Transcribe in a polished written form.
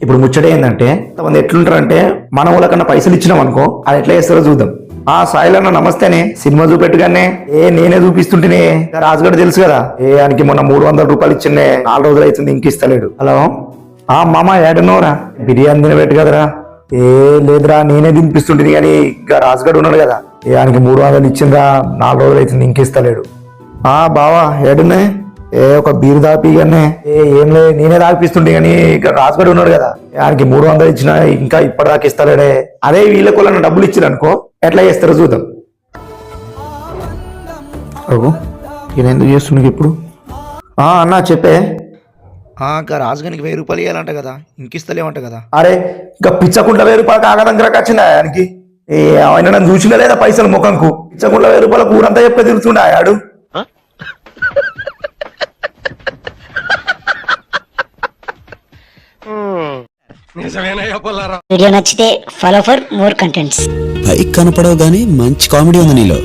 ఇప్పుడు ముచ్చట ఏంటంటే కొంతమంది ఎట్లుంటారంటే మన వాళ్ళకన్నా పైసలు ఇచ్చినాం అనుకో అది ఎట్లా చేస్తారో చూద్దాం. ఆ సాయిలన్న నమస్తేనే, సినిమా చూపెట్టుగానే నేనే చూపిస్తుంటేనే రాజుగారు తెలుసు కదా, ఆయనకి మొన్న 300 రూపాయలు ఇచ్చిండే 4 రోజులు అవుతుంది ఇంక ఇస్తలేడు. హలో మామ ఏడున్నోరా, బిర్యానీ తినబెట్టు కదరా. లేదురా నేనే తినిపిస్తుంటుంది కానీ ఇంకా రాజుగాడు ఉన్నాడు కదా, ఆయనకి 300 ఇచ్చిండ్రా 4 రోజులు అవుతుంది ఇంక ఇస్తలేడు. బావా ఏడున్నాయి, ఒక బీరు దాపిగానే ఏం లేదు నేనే దాపిస్తుంటే కానీ ఇక రాజుగాడు ఉన్నాడు కదా, ఆయనకి 300 ఇచ్చినా ఇంకా ఇప్పటిదాకా ఇస్తలేడే. అదే వీళ్ళ కొలను డబ్బులు ఇచ్చారు అనుకో ఎట్లా చేస్తారో చూద్దాం. ఈయన ఎందుకు చేస్తున్నాడు ఇప్పుడు? అన్నా చెప్పే. ఇంకా రాజుగానికి 1000 రూపాయలు ఇవ్వాలంట కదా, ఇంక ఇస్తలేమంట కదా. అరే ఇంకా పిచ్చకుండా 1000 రూపాయలు కాగదంగా వచ్చిందా ఆయనకి? ఆయన నన్ను చూసినా లేదా పైసలు ముఖంకు? పిచ్చకుండా 1000 రూపాయల కూరంతా చెప్పే తిరుగుతుండే ఆడు. వీడియో నచ్చితే ఫాలో ఫర్ మోర్ కంటెంట్స్. పైకి కనపడవు గానీ మంచి కామెడీ ఉంది నీలో.